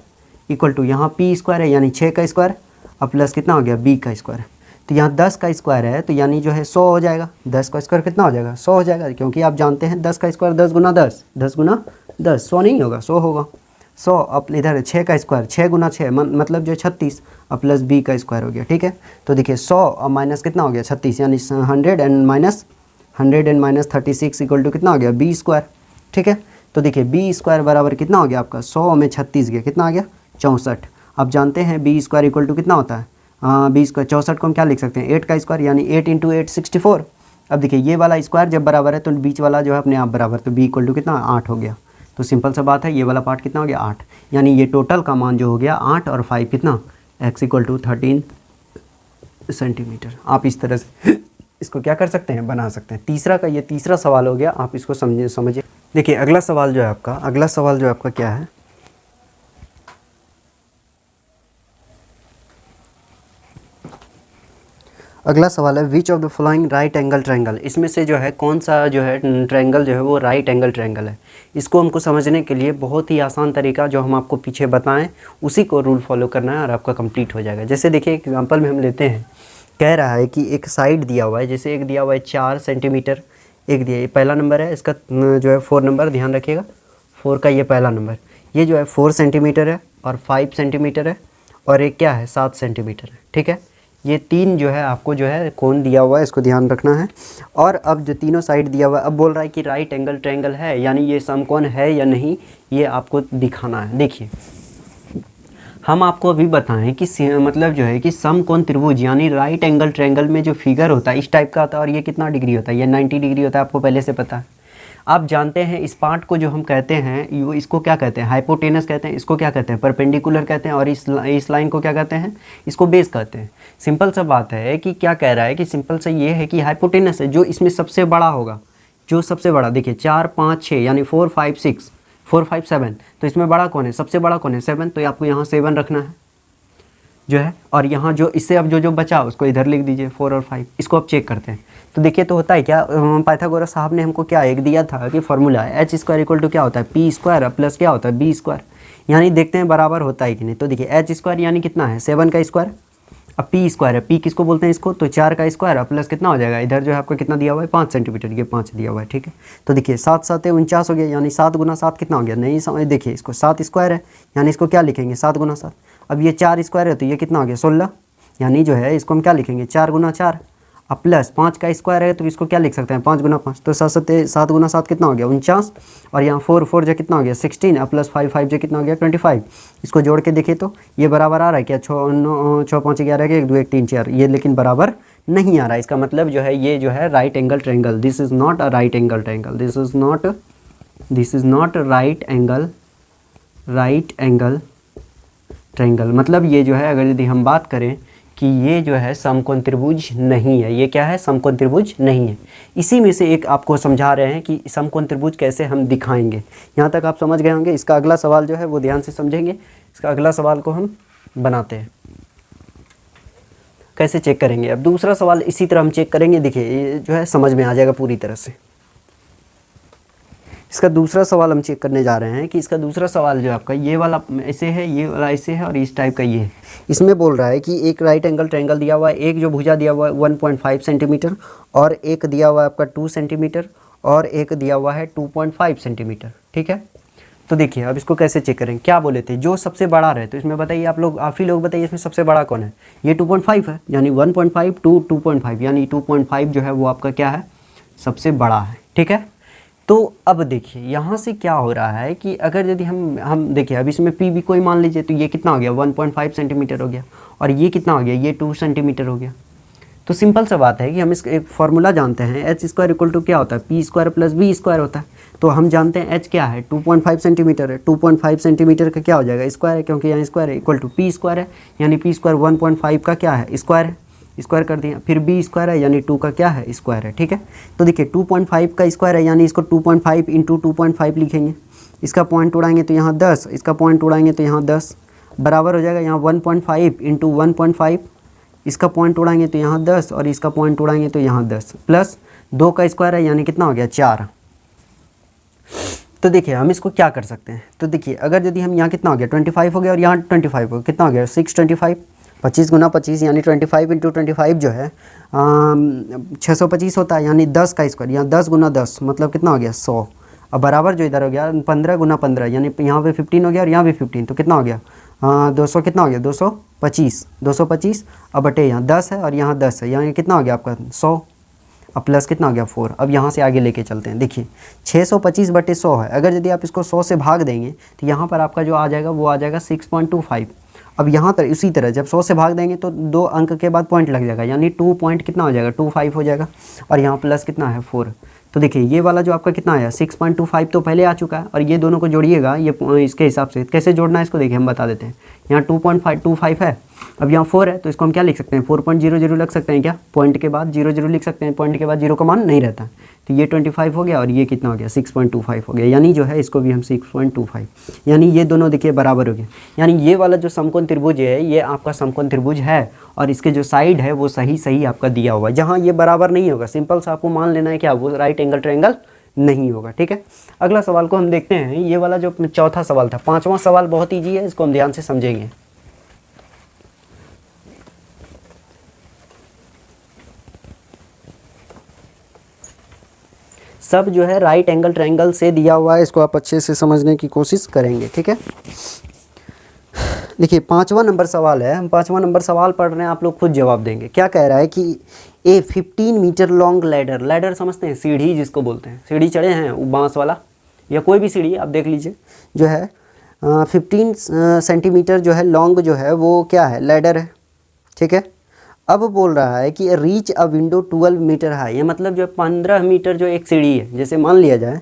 Speaker 1: इक्वल टू यहाँ पी स्क्वायर है यानी 6 का स्क्वायर अब प्लस कितना हो गया बी का स्क्वायर। तो यहाँ 10 का स्क्वायर है तो यानी जो है 100 हो जाएगा, 10 का स्क्वायर कितना हो जाएगा 100 हो जाएगा, क्योंकि आप जानते हैं 10 का स्क्वायर 10 गुना 10, 10 गुना 10 100 नहीं होगा 100 होगा 100। अब इधर 6 का स्क्वायर 6 गुना 6 मतलब जो 36 अब प्लस बी का स्क्वायर हो गया, ठीक है। तो देखिए 100 और माइनस कितना हो गया 36 यानी 100 एंड माइनस 36 इक्वल टू कितना हो गया बी स्क्वायर, ठीक है। तो देखिए बी स्क्वायर बराबर कितना हो गया आपका 100 में 36 गया कितना आ गया 64। अब जानते हैं बी स्क्वायर इक्वल टू कितना होता है बी स्क्वायर 64 को हम क्या लिख सकते हैं 8 का स्क्वायर यानी 8 इंटू 8 64। अब देखिए ये वाला स्क्वायर जब बराबर है तो बीच वाला जो है अपने आप बराबर, तो बी इक्वल टू कितना 8 हो गया। तो सिंपल सा बात है ये वाला पार्ट कितना हो गया 8, यानी ये टोटल का मान जो हो गया 8 और 5 कितना x इक्वल टू 13 सेंटीमीटर। आप इस तरह से इसको क्या कर सकते हैं बना सकते हैं। तीसरा का ये तीसरा सवाल हो गया, आप इसको समझिए। देखिए अगला सवाल जो है आपका क्या है, अगला सवाल है which of the following right angle triangle, इसमें से जो है कौन सा जो है ट्रायंगल जो है वो राइट एंगल ट्रायंगल है। इसको हमको समझने के लिए बहुत ही आसान तरीका जो हम आपको पीछे बताएं उसी को रूल फॉलो करना है और आपका कंप्लीट हो जाएगा। जैसे देखिए एग्जांपल में हम लेते हैं, कह रहा है कि एक साइड दिया हुआ है, जैसे एक दिया हुआ है 4 सेंटीमीटर, एक दिया ये पहला नंबर है, इसका जो है 4 नंबर ध्यान रखिएगा 4 का ये पहला नंबर, ये जो है 4 सेंटीमीटर है और 5 सेंटीमीटर है और एक क्या है 7 सेंटीमीटर है, ठीक है। ये तीन जो है आपको जो है कोण दिया हुआ है, इसको ध्यान रखना है। और अब जो तीनों साइड दिया हुआ है, अब बोल रहा है कि राइट एंगल ट्रायंगल है, यानी ये समकोण है या नहीं ये आपको दिखाना है। देखिए हम आपको अभी बताएं कि मतलब जो है कि समकोण त्रिभुज यानी राइट एंगल ट्रायंगल में जो फिगर होता है इस टाइप का होता है और ये कितना डिग्री होता है, ये 90 डिग्री होता है, आपको पहले से पता है। आप जानते हैं इस पार्ट को जो हम कहते हैं इसको क्या कहते हैं हाइपोटेनस कहते हैं, इसको क्या कहते हैं परपेंडिकुलर कहते हैं और इस लाइन को क्या कहते हैं इसको बेस कहते हैं। सिंपल सा बात है कि क्या कह रहा है कि सिंपल सा ये है कि हाइपोटेनस है जो इसमें सबसे बड़ा होगा, जो सबसे बड़ा देखिए 4 5 6 यानी 4 5 6 4 5 7, तो इसमें बड़ा कौन है सबसे बड़ा कौन है 7, तो आपको यहाँ 7 रखना है जो है, और यहाँ जो इससे अब जो बचा उसको इधर लिख दीजिए 4 और 5। इसको अब चेक करते हैं तो देखिए तो होता है क्या, पाइथागोरस साहब ने हमको क्या एक दिया था कि फॉर्मूला है एच स्क्वायर इक्वल टू क्या होता है पी स्क्वायर प्लस क्या होता है बी स्क्वायर, यानी देखते हैं बराबर होता है कि नहीं। तो देखिए एच स्क्वायर यानी कितना है 7 का स्क्वायर, अब पी स्क्वायर है, पी किसको बोलते हैं इसको, तो 4 का स्क्वायर प्लस कितना हो जाएगा इधर जो है आपको कितना दिया हुआ है 5 सेंटीमीटर, ये 5 दिया हुआ है, ठीक है। तो देखिए 7 7 49 हो गया, यानी 7 गुना 7 कितना हो गया, नहीं समझ देखिए इसको 7 स्क्वायर है यानी इसको क्या लिखेंगे 7 गुना 7। अब ये 4 स्क्वायर है तो ये कितना हो गया 16, यानी जो है इसको हम क्या लिखेंगे 4 गुना 4, अब प्लस 5 का स्क्वायर है तो इसको क्या लिख सकते हैं 5 गुना 5, तो 7 गुना 7 कितना हो गया 49, और यहाँ 4 4 जो कितना हो गया 16 और प्लस 5 5 जो कितना हो गया 25। इसको जोड़ के देखिए तो ये बराबर आ रहा है क्या 6 5 11 1 2 1 3 4, ये लेकिन बराबर नहीं आ रहा है। इसका मतलब जो है ये जो है right angle triangle, this is not a right angle triangle, this is not right angle triangle. मतलब ये जो है अगर यदि हम बात करें कि ये जो है समकोण त्रिभुज नहीं है, ये क्या है समकोण त्रिभुज नहीं है। इसी में से एक आपको समझा रहे हैं कि समकोण त्रिभुज कैसे हम दिखाएंगे। यहाँ तक आप समझ गए होंगे। इसका अगला सवाल जो है वो ध्यान से समझेंगे। इसका अगला सवाल को हम बनाते हैं, कैसे चेक करेंगे। अब दूसरा सवाल इसी तरह हम चेक करेंगे, देखिए ये जो है समझ में आ जाएगा पूरी तरह से। इसका दूसरा सवाल हम चेक करने जा रहे हैं कि इसका दूसरा सवाल जो आपका ये वाला ऐसे है, ये वाला ऐसे है और इस टाइप का ये है। इसमें बोल रहा है कि एक राइट एंगल ट्रायंगल दिया हुआ है, एक जो भुजा दिया हुआ है 1.5 सेंटीमीटर और एक दिया हुआ है आपका 2 सेंटीमीटर और एक दिया हुआ है 2.5 सेंटीमीटर। ठीक है, तो देखिए अब इसको कैसे चेक करें। क्या बोले थे, जो सबसे बड़ा रहे, तो इसमें बताइए आप ही लोग बताइए इसमें सबसे बड़ा कौन है। ये 2.5 है, यानी 1.5 टू 2.5, यानी 2.5 जो है वो आपका क्या है, सबसे बड़ा है। ठीक है, तो अब देखिए यहाँ से क्या हो रहा है कि अगर यदि हम देखिए अब इसमें पी भी कोई मान लीजिए, तो ये कितना हो गया 1.5 सेंटीमीटर हो गया और ये कितना हो गया, ये 2 सेंटीमीटर हो गया। तो सिंपल सा बात है कि हम इसका एक फार्मूला जानते हैं, एच स्क्वायर इक्वल टू क्या होता है, P square plus B square होता है। तो हम जानते हैं एच क्या है, 2.5 सेंटीमीटर है, 2.5 सेंटीमीटर का क्या हो जाएगा, स्क्वायर है, क्योंकि यहाँ स्क्वायर है, इक्वल टू पी स्क्वायर है, यानी पी स्क्वायर 1.5 का क्या है, स्क्वायर है, स्क्वायर कर दिया, फिर बी स्क्वायर है यानी 2 का क्या है, स्क्वायर है। ठीक है, तो देखिए 2.5 का स्क्वायर है यानी इसको 2.5 इंटू 2.5 लिखेंगे, इसका पॉइंट उड़ाएंगे तो यहाँ 10, इसका पॉइंट उड़ाएंगे तो यहाँ 10, बराबर हो जाएगा यहाँ 1.5 इंटू 1.5, इसका पॉइंट उड़ाएंगे तो यहाँ 10 और इसका पॉइंट उड़ाएंगे तो यहाँ 10, प्लस 2 का स्क्वायर है यानी कितना हो गया 4। तो देखिए हम इसको क्या कर सकते हैं, तो देखिए अगर यदि हम यहाँ कितना हो गया 25 हो गया और यहाँ 25 हो गया, कितना हो गया 625, 25 गुना 25 यानी 25 इंटू 25 जो है 625 होता है, यानी 10 का स्क्वायर, यहाँ 10 गुना 10 मतलब कितना हो गया 100। अब बराबर जो इधर हो गया 15 गुना 15 यानी यहाँ पे 15 हो गया और यहाँ भी 15, तो कितना हो गया 200, कितना हो गया 225 अब बटे यहाँ 10 है और यहाँ 10 है, यानी कितना हो गया आपका 100। अब प्लस कितना हो गया 4। अब यहाँ से आगे लेके चलते हैं, देखिए 625 बटे 100 है, अगर यदि आप इसको 100 से भाग देंगे तो यहाँ पर आपका जो आ जाएगा वो आ जाएगा 6.25। अब यहाँ पर इसी तरह जब 100 से भाग देंगे तो 2 अंक के बाद पॉइंट लग जाएगा, यानी 2 पॉइंट कितना हो जाएगा 25 हो जाएगा और यहाँ प्लस कितना है 4। तो देखिए ये वाला जो आपका कितना आया 6.25 तो पहले आ चुका है और ये दोनों को जोड़िएगा, ये इसके हिसाब से कैसे जोड़ना है इसको देखिए हम बता देते हैं। यहाँ 2.525 है, अब यहाँ 4 है तो इसको हम क्या लिख सकते हैं 4.00 लिख सकते हैं, क्या पॉइंट के बाद 00 लिख सकते हैं, पॉइंट के बाद 0 का मान नहीं रहता है। तो ये 25 हो गया और ये कितना हो गया 6.25 हो गया, यानी जो है इसको भी हम 6.25, यानी ये दोनों देखिए बराबर हो गए। यानी ये वाला जो समकोण त्रिभुज है ये आपका समकोण त्रिभुज है और इसके जो साइड है वो सही आपका दिया हुआ है। जहाँ ये बराबर नहीं होगा सिंपल सा आपको मान लेना है क्या, वो राइट एंगल ट्रायंगल नहीं होगा। ठीक है, अगला सवाल को हम देखते हैं। ये वाला जो चौथा सवाल था, पांचवा सवाल बहुत ईजी है, इसको हम ध्यान से समझेंगे। सब जो है राइट एंगल ट्रायंगल से दिया हुआ है, इसको आप अच्छे से समझने की कोशिश करेंगे। ठीक है, देखिए 5वां नंबर सवाल है, हम 5वां नंबर सवाल पढ़ रहे हैं, आप लोग खुद जवाब देंगे। क्या कह रहा है कि ए 15 मीटर लॉन्ग लैडर, लैडर समझते हैं सीढ़ी जिसको बोलते हैं, सीढ़ी चढ़े हैं बांस वाला या कोई भी सीढ़ी आप देख लीजिए, जो है 15 सेंटीमीटर जो है लॉन्ग जो है वो क्या है लैडर है। ठीक है, अब बोल रहा है कि reach a window 12 metre high, ये मतलब जो 15 मीटर जो एक सीढ़ी है, जैसे मान लिया जाए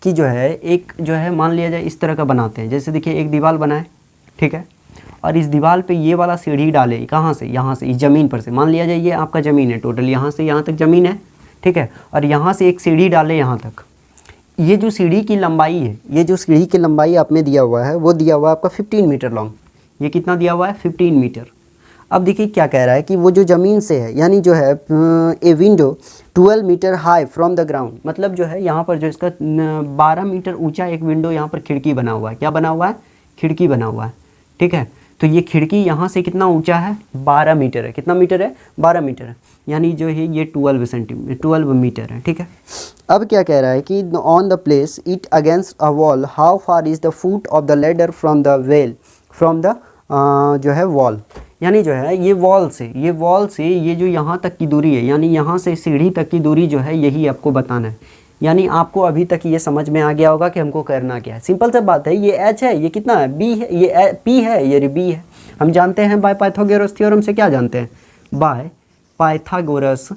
Speaker 1: कि जो है एक जो है मान लिया जाए इस तरह का बनाते हैं, जैसे देखिए एक दीवार बनाए, ठीक है, और इस दीवार पे ये वाला सीढ़ी डाले, कहाँ से, यहाँ से, इस ज़मीन पर से, मान लिया जाए ये आपका ज़मीन है, टोटल यहाँ से यहाँ तक ज़मीन है, ठीक है, और यहाँ से एक सीढ़ी डाले यहाँ तक। ये जो सीढ़ी की लंबाई है, ये जो सीढ़ी की लंबाई आप में दिया हुआ है वो दिया हुआ है आपका 15 मीटर लॉन्ग, ये कितना दिया हुआ है 15 मीटर। अब देखिए क्या कह रहा है कि वो जो ज़मीन से है, यानी जो है a window 12 metre high from the ground, मतलब जो है यहाँ पर जो इसका 12 मीटर ऊंचा एक विंडो यहाँ पर खिड़की बना हुआ है, क्या बना हुआ है, खिड़की बना हुआ है। ठीक है, तो ये खिड़की यहाँ से कितना ऊंचा है 12 मीटर है, कितना मीटर है 12 मीटर है, यानी जो है ये 12 मीटर है। ठीक है, अब क्या कह रहा है कि on the place it against a wall how far is the foot of the ladder from the well from the जो है वॉल, यानी जो है ये वॉल से ये जो यहाँ तक की दूरी है, यानी यहाँ से सीढ़ी तक की दूरी जो है यही आपको बताना है। यानी आपको अभी तक ये समझ में आ गया होगा कि हमको करना क्या है। सिंपल सा बात है, ये h है, ये कितना है b है, ये p है, ये b है। हम जानते हैं बाय पाइथागोरस थ्योरम से, क्या जानते हैं बाय पाइथागोरस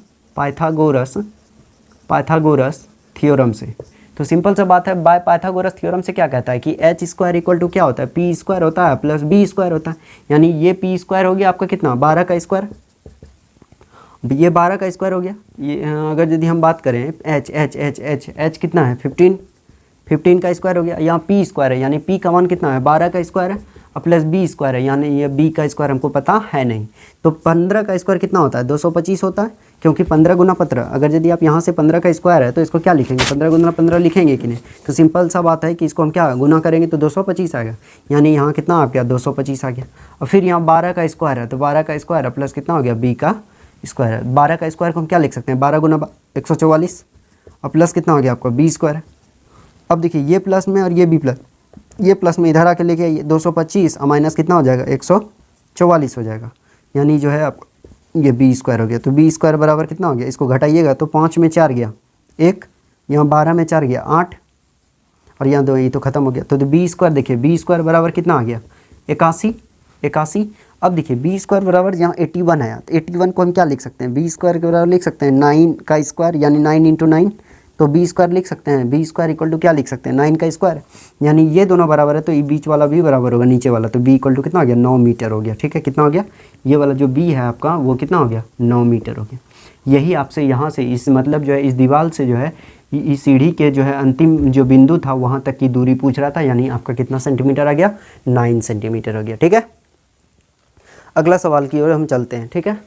Speaker 1: थ्योरम से। तो सिंपल सा बात है, बाय पाइथागोरस थ्योरम से क्या कहता है कि एच स्क्वायर इक्वल टू क्या होता है पी स्क्वायर होता है प्लस बी स्क्वायर होता है, यानी ये पी स्क्वायर हो गया आपका कितना 12 का स्क्वायर, ये 12 का स्क्वायर हो गया। ये अगर यदि हम बात करें एच कितना है 15 का स्क्वायर हो गया, यहाँ पी स्क्वायर है, यानी पी का मान कितना है 12 का स्क्वायर है, और प्लस बी स्क्वायर है, यानी ये बी का स्क्वायर हमको पता है नहीं। तो 15 का स्क्वायर कितना होता है? 225 होता है, क्योंकि 15 गुना 15, अगर यदि आप यहाँ से 15 का स्क्वायर है तो इसको क्या लिखेंगे? 15 गुना 15 लिखेंगे कि नहीं? तो सिंपल सा बात है कि इसको हम क्या गुना करेंगे तो 225 आएगा, यानी यहाँ कितना आ गया? 225 आ गया। और फिर यहाँ 12 का स्क्वायर है, तो 12 का स्क्वायर है प्लस कितना हो गया? बी का स्क्वायर है। 12 का स्क्वायर को हम क्या लिख सकते हैं? 12 गुना 144 और प्लस कितना हो गया आपका? B square. अब देखिए ये प्लस में और ये भी प्लस, ये प्लस में इधर आके लेके आइए, 225 और माइनस कितना हो जाएगा? 144 हो जाएगा, यानी जो है आप ये बी स्क्वायर हो गया। तो बी स्क्वायर बराबर कितना हो गया? इसको घटाइएगा तो 5 में 4 गया 1, यहाँ 12 में 4 गया 8, और यहाँ 2, ये तो खत्म हो गया। तो बी स्क्वायर देखिए, बी स्क्वायर बराबर कितना आ गया? 81। अब देखिए बी स्क्वायर बराबर यहाँ 81 आया, तो 81 को हम क्या लिख सकते हैं? बी स्क्वायर के बराबर लिख सकते हैं 9 का स्क्वायर, यानी 9 इंटू 9, तो बी स्क्वायर लिख सकते हैं। बी स्क्वायर इक्वल टू क्या लिख सकते हैं? 9 का स्क्वायर, यानी ये दोनों बराबर है तो ये बीच वाला भी बराबर होगा नीचे वाला, तो बी इक्वल टू कितना हो गया? 9 मीटर हो गया। ठीक है, कितना हो गया? ये वाला जो बी है आपका वो कितना हो गया? 9 मीटर हो गया। यही आपसे यहाँ से इस मतलब जो है इस दीवार से जो है इस सीढ़ी के जो है अंतिम जो बिंदु था वहाँ तक की दूरी पूछ रहा था, यानी आपका कितना सेंटीमीटर आ गया? 9 सेंटीमीटर हो गया। ठीक है, अगला सवाल की ओर हम चलते हैं। ठीक है,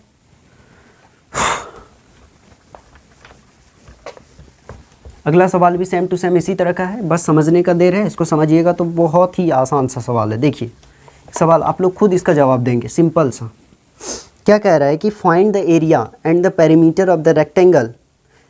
Speaker 1: अगला सवाल भी सेम टू सेम इसी तरह का है, बस समझने का देर है, इसको समझिएगा तो बहुत ही आसान सा सवाल है। देखिए सवाल आप लोग खुद इसका जवाब देंगे, सिंपल सा। क्या कह रहा है कि find the area and the perimeter of the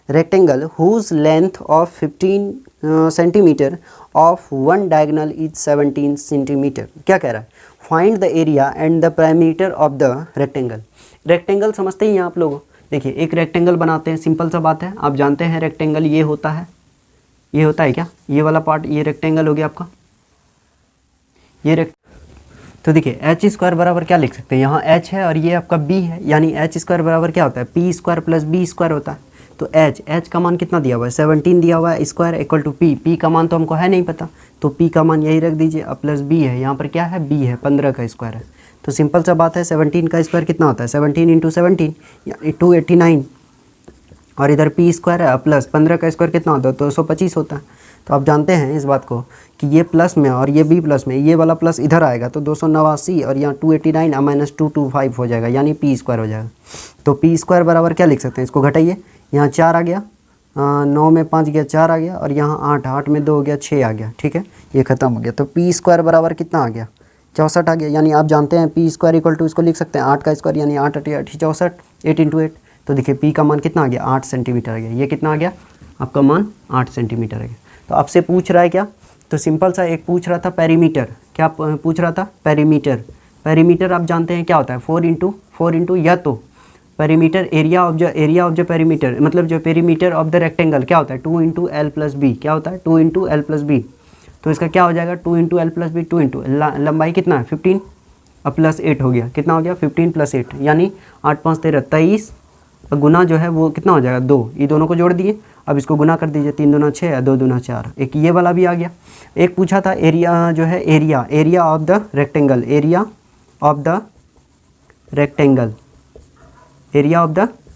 Speaker 1: rectangle whose length of 15 centimetre of one diagonal is 17 centimetre. क्या कह रहा है? Find the area and the perimeter of the rectangle. Rectangle समझते ही हैं आप लोग। देखिए एक रेक्टेंगल बनाते हैं, सिंपल सा बात है, आप जानते हैं रेक्टेंगल ये होता है, ये होता है क्या? ये वाला पार्ट ये रेक्टेंगल हो गया आपका, ये तो देखिए एच स्क्वायर बराबर क्या लिख सकते हैं? यहाँ एच है और ये आपका बी है, यानी एच स्क्वायर बराबर क्या होता है? P square plus B square होता है। तो एच का मान कितना दिया हुआ है? 17 दिया हुआ है, स्क्वायर इक्वल टू पी का मान तो हमको है नहीं पता, तो पी का मान यही रख दीजिए। अब प्लस बी है, यहाँ पर क्या है? बी है, 15 का स्क्वायर है, तो सिंपल सा बात है 17 का स्क्वायर कितना होता है? 17 इंटू 17 यानी 289, और इधर पी स्क्वायर है प्लस 15 का स्क्वायर कितना होता है? 225 होता है। तो आप जानते हैं इस बात को कि ये प्लस में और ये बी प्लस में, ये वाला प्लस इधर आएगा तो 289 और यहाँ 289 माइनस 225 हो जाएगा, यानी पी स्क्वायर हो जाएगा। तो पी स्क्वायर बराबर क्या लिख सकते हैं? इसको घटाइए, यहाँ 4 आ गया, 9 में 5 गया 4 आ गया, और यहाँ 8 में 2 हो गया 6 आ गया। ठीक है, ये खत्म हो गया। तो पी स्क्वायर बराबर कितना आ गया? 64 आ गया, यानी आप जानते हैं पी स्क्वायर इक्वल टू इसको लिख सकते हैं 8 का स्क्वायर, यानी 8 8 64, 8 इंटू 8। तो देखिए पी का मान कितना आ गया? 8 सेंटीमीटर आ गया। ये कितना आ गया? आपका मान 8 सेंटीमीटर आ गया। तो आपसे पूछ रहा है क्या? तो सिंपल सा एक पूछ रहा था पेरीमीटर। क्या पूछ रहा था? पेरीमीटर आप जानते हैं क्या होता है? 4 इंटू या तो perimeter area of the perimeter, मतलब जो पेरीमीटर ऑफ द रेक्टेंगल क्या होता है? 2 इंटू एल प्लस बी। क्या होता है? 2 इंटू एल प्लस बी। तो इसका क्या हो जाएगा? 2 into L plus B, 2 into लंबाई कितना है? 15 और प्लस 8 हो गया, कितना हो गया? 15 प्लस 8, यानी 8 5 13 23, और गुना जो है वो कितना हो जाएगा? 2, ये दोनों को जोड़ दिए, अब इसको गुना कर दीजिए, 3 दूना 6 2 दूना 4। एक ये वाला भी आ गया। एक पूछा था एरिया जो है area of the rectangle, area of the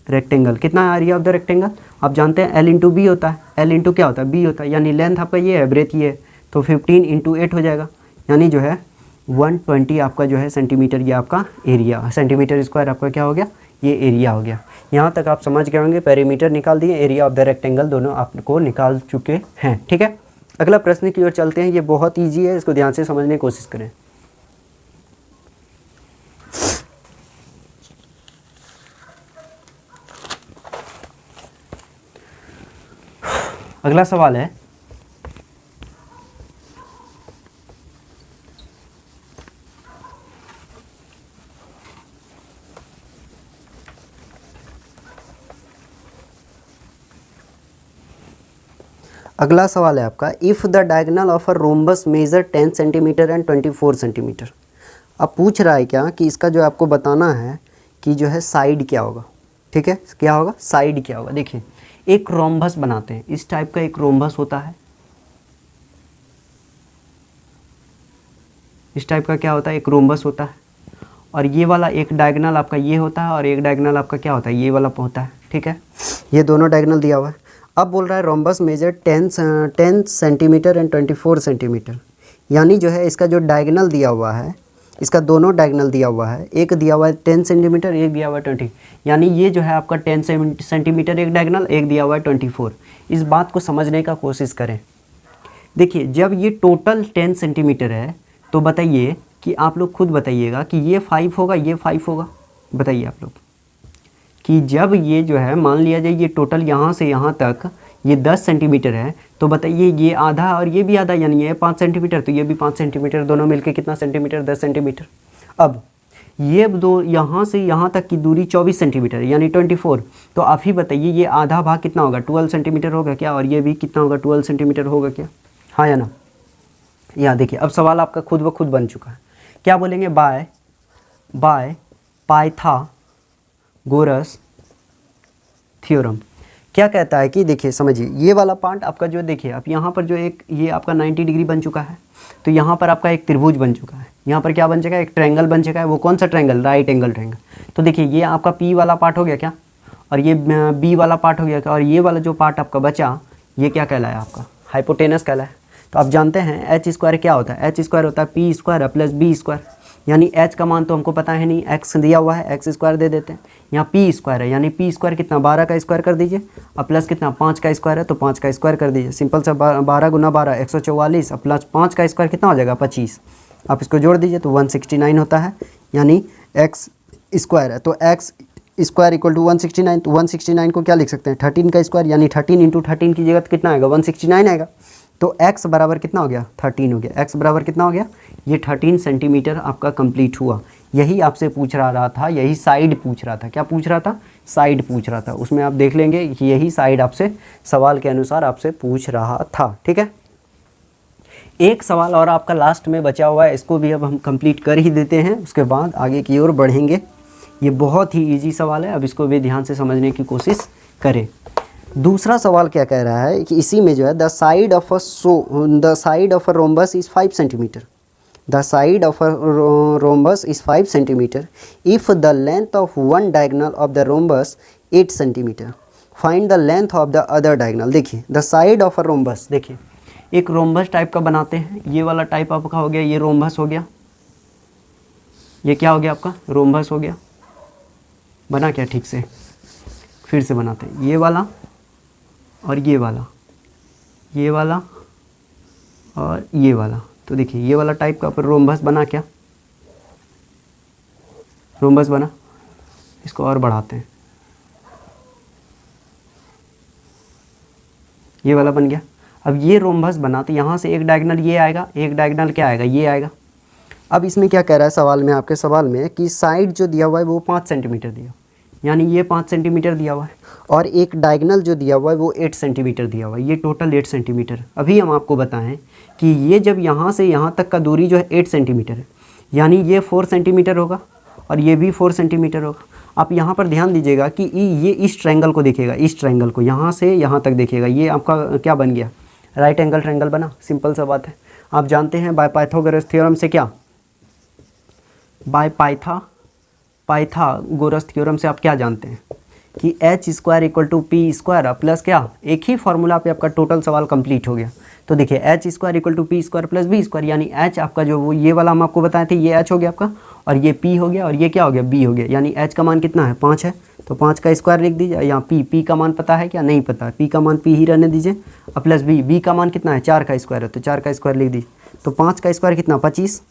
Speaker 1: rectangle कितना है? एरिया ऑफ द रेक्टेंगल आप जानते हैं एल इंटू बी होता है, एल इंटू क्या होता है? बी होता है, यानी लेंथ आपका ये है, ब्रेथ ये है, तो 15 इंटू 8 हो जाएगा, यानी जो है 120 आपका जो है सेंटीमीटर, ये आपका एरिया, सेंटीमीटर स्क्वायर आपका क्या हो गया? ये एरिया हो गया। यहाँ तक आप समझ गए होंगे, पेरीमीटर निकाल दिए, एरिया ऑफ द रेक्टेंगल दोनों आपको निकाल चुके हैं। ठीक है, अगला प्रश्न की ओर चलते हैं। ये बहुत ईजी है, इसको ध्यान से समझने की कोशिश करें। अगला सवाल है, अगला सवाल है आपका, if the diagonal of a rhombus measure 10 centimetre and 24 centimetre. अब पूछ रहा है क्या कि इसका जो आपको बताना है कि जो है साइड क्या होगा। ठीक है, क्या होगा? साइड क्या होगा। देखिए एक रोम्बस बनाते हैं, इस टाइप का एक रोम्बस होता है, इस टाइप का क्या होता है? एक रोम्बस होता है, और ये वाला एक डायगोनल आपका ये होता है, और एक डायगोनल आपका क्या होता है? ये वाला होता है। ठीक है, ये दोनों डायगोनल दिया हुआ है। अब बोल रहा है rhombus measure 10 centimetre and 24 centimetre, यानी जो है इसका जो डायगोनल दिया हुआ है इसका दोनों डायगोनल दिया हुआ है, एक दिया हुआ है 10 सेंटीमीटर, एक दिया हुआ है 20, यानी ये जो है आपका 10 सेंटीमीटर एक डायगोनल, एक दिया हुआ है 24। इस बात को समझने का कोशिश करें। देखिए जब ये टोटल 10 सेंटीमीटर है तो बताइए कि आप लोग खुद बताइएगा कि ये 5 होगा, ये 5 होगा, बताइए आप लोग कि जब ये जो है मान लिया जाए ये टोटल यहाँ से यहाँ तक ये 10 सेंटीमीटर है, तो बताइए ये आधा और ये भी आधा, यानी ये 5 सेंटीमीटर तो ये भी 5 सेंटीमीटर, दोनों मिलके कितना सेंटीमीटर, 10 सेंटीमीटर। अब ये दो यहाँ से यहाँ तक की दूरी 24 सेंटीमीटर यानी 24, तो आप ही बताइए ये आधा भाग कितना होगा, 12 सेंटीमीटर होगा क्या, और ये भी कितना होगा, 12 सेंटीमीटर होगा क्या, हाँ या ना। यहाँ देखिए अब सवाल आपका खुद ब खुद बन चुका है। क्या बोलेंगे, बाय पाइथागोरस थ्योरम क्या कहता है कि देखिए समझिए ये वाला पार्ट आपका जो देखिए अब यहाँ पर जो एक ये आपका 90 डिग्री बन चुका है, तो यहाँ पर आपका एक त्रिभुज बन चुका है, यहाँ पर क्या बन चुका है, एक ट्रायंगल बन चुका है। वो कौन सा ट्रायंगल, राइट एंगल ट्रायंगल। तो देखिए ये आपका पी वाला पार्ट हो गया क्या, और ये बी वाला पार्ट हो गया क्या, और ये वाला जो पार्ट आपका बचा ये क्या कहलाया, आपका हाइपोटेनस कहलाया। तो आप जानते हैं एच स्क्वायर क्या होता है, एच स्क्वायर होता है P square plus B square, यानी एच का मान तो हमको पता है नहीं, एक्स दिया हुआ है, एक्स स्क्वायर दे देते हैं। यहाँ पी स्क्वायर है, यानी पी स्क्वायर कितना, 12 का स्क्वायर कर दीजिए, और प्लस कितना 5 का स्क्वायर है तो 5 का स्क्वायर कर दीजिए। सिंपल सा 12 गुना 12 144, और प्लस 5 का स्क्वायर कितना हो जाएगा 25, आप इसको जोड़ दीजिए तो 169 होता है, यानी एक्स स्क्वायर है तो एक्स स्क्वायर इक्वल टू 169। तो 169 को क्या लिख सकते हैं, 13 का स्क्वायर, यानी 13 इंटू 13 की जगह कितना आएगा, 169 आएगा। तो x बराबर कितना हो गया, 13 हो गया। x बराबर कितना हो गया, ये 13 सेंटीमीटर आपका कंप्लीट हुआ। यही आपसे पूछ रहा था, यही साइड पूछ रहा था, क्या पूछ रहा था, साइड पूछ रहा था। उसमें आप देख लेंगे कि यही साइड आपसे सवाल के अनुसार आपसे पूछ रहा था। ठीक है, एक सवाल और आपका लास्ट में बचा हुआ है, इसको भी अब हम कंप्लीट कर ही देते हैं, उसके बाद आगे की ओर बढ़ेंगे। ये बहुत ही ईजी सवाल है, अब इसको भी ध्यान से समझने की कोशिश करें। दूसरा सवाल क्या कह रहा है कि इसी में जो है the side of a rhombus is 5 centimetre, the side of a rhombus is 5 centimetre if the length of one diagonal of the rhombus 8 centimetre, find the length of the other diagonal. देखिए the side of a rhombus, देखिए एक रोम्बस टाइप का बनाते हैं, ये वाला टाइप आपका हो गया, ये रोम्बस हो गया, ये क्या हो गया आपका, रोम्बस हो गया, बना क्या ठीक से, फिर से बनाते हैं, ये वाला और ये वाला, ये वाला और ये वाला। तो देखिए ये वाला टाइप का रोम्बस बना, क्या रोम्बस बना, इसको और बढ़ाते हैं, ये वाला बन गया। अब ये रोम्बस बना तो यहाँ से एक डायगोनल ये आएगा, एक डायगोनल क्या आएगा, ये आएगा। अब इसमें क्या कह रहा है सवाल में, आपके सवाल में कि साइड जो दिया हुआ है वो 5 सेंटीमीटर दिया, यानी ये 5 सेंटीमीटर दिया हुआ है, और एक डायगोनल जो दिया हुआ है वो 8 सेंटीमीटर दिया हुआ है, ये टोटल 8 सेंटीमीटर। अभी हम आपको बताएं कि ये जब यहाँ से यहाँ तक का दूरी जो है 8 सेंटीमीटर है, यानी ये 4 सेंटीमीटर होगा और ये भी 4 सेंटीमीटर होगा। आप यहाँ पर ध्यान दीजिएगा कि ये इस ट्रायंगल को देखिएगा, इस ट्रायंगल को यहाँ से यहाँ तक देखिएगा, ये आपका क्या बन गया, राइट एंगल ट्रायंगल बना। सिंपल सा बात है, आप जानते हैं बाय पाइथागोरस थ्योरम से, क्या बाय पाइथागोरस थ्योरम से आप क्या जानते हैं कि H square equal to P square plus क्या, एक ही फार्मूला पे आपका टोटल सवाल कंप्लीट हो गया। तो देखिए H square equal to P square plus B square, यानी एच आपका जो वो ये वाला हम आपको बताए थे, ये एच हो गया आपका, और ये पी हो गया, और ये क्या हो गया, बी हो गया। यानी एच का मान कितना है, 5 है, तो 5 का स्क्वायर लिख दीजिए। यहाँ पी का मान पता है क्या, नहीं पता, पी का मान पी ही रहने दीजिए, और प्लस बी का मान कितना है, 4 का स्क्वायर है, तो 4 का स्क्वायर लिख दीजिए। तो 5 का स्क्वायर कितना, 25,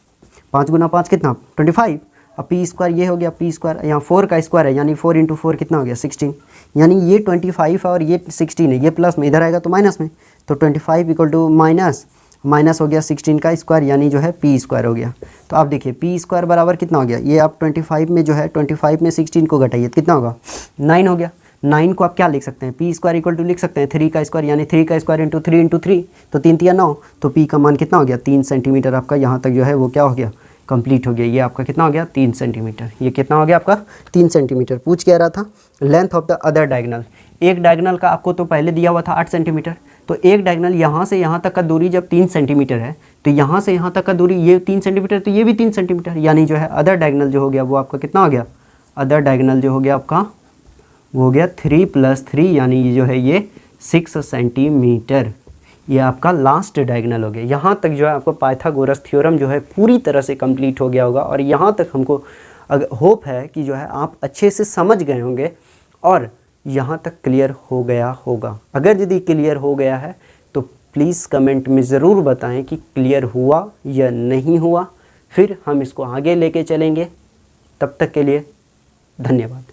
Speaker 1: 5 गुना 5 कितना 25, अब पी स्क्वायर ये हो गया पी स्क्वायर, यहाँ 4 का स्क्वायर है, यानी 4 इंटू 4 कितना हो गया 16, यानी ये 25 है और ये 16 है, ये प्लस में, इधर आएगा तो माइनस में, तो 25 इक्वल टू माइनस हो गया 16 का स्क्वायर, यानी जो है पी स्क्वायर हो गया। तो आप देखिए पी स्क्वायर बराबर कितना हो गया, ये आप 25 में जो है 25 में 16 को घटाइए कितना होगा, 9 हो गया। 9 को आप क्या लिख सकते हैं, पी स्क्वायर इक्वल टू लिख सकते हैं 3 का स्क्वायर, यानी 3 का स्क्वायर इंटू 3 तो 3 3 9, तो पी का मान कितना हो गया 3 सेंटीमीटर आपका यहाँ तक जो है वो क्या हो गया, कंप्लीट हो गया। ये आपका कितना हो गया 3 सेंटीमीटर, ये कितना हो गया आपका 3 सेंटीमीटर। पूछ क्या रहा था, length of the other diagonal, एक डायगोनल का आपको तो पहले दिया हुआ था 8 सेंटीमीटर, तो एक डायगोनल यहाँ से यहाँ तक का दूरी जब 3 सेंटीमीटर है, तो यहाँ से यहाँ तक का दूरी ये 3 सेंटीमीटर, तो ये भी 3 सेंटीमीटर, यानी जो है अदर डायगोनल जो हो गया वो आपका कितना हो गया, अदर डायगोनल जो हो गया आपका वो हो गया 3 + 3, यानी ये जो है ये 6 सेंटीमीटर। ये आपका लास्ट डायगोनल हो गया। यहाँ तक जो है आपको पाइथागोरस थ्योरम जो है पूरी तरह से कंप्लीट हो गया होगा और यहाँ तक हमको होप है कि जो है आप अच्छे से समझ गए होंगे और यहाँ तक क्लियर हो गया होगा। अगर यदि क्लियर हो गया है तो प्लीज़ कमेंट में ज़रूर बताएं कि क्लियर हुआ या नहीं हुआ, फिर हम इसको आगे लेके चलेंगे। तब तक के लिए धन्यवाद।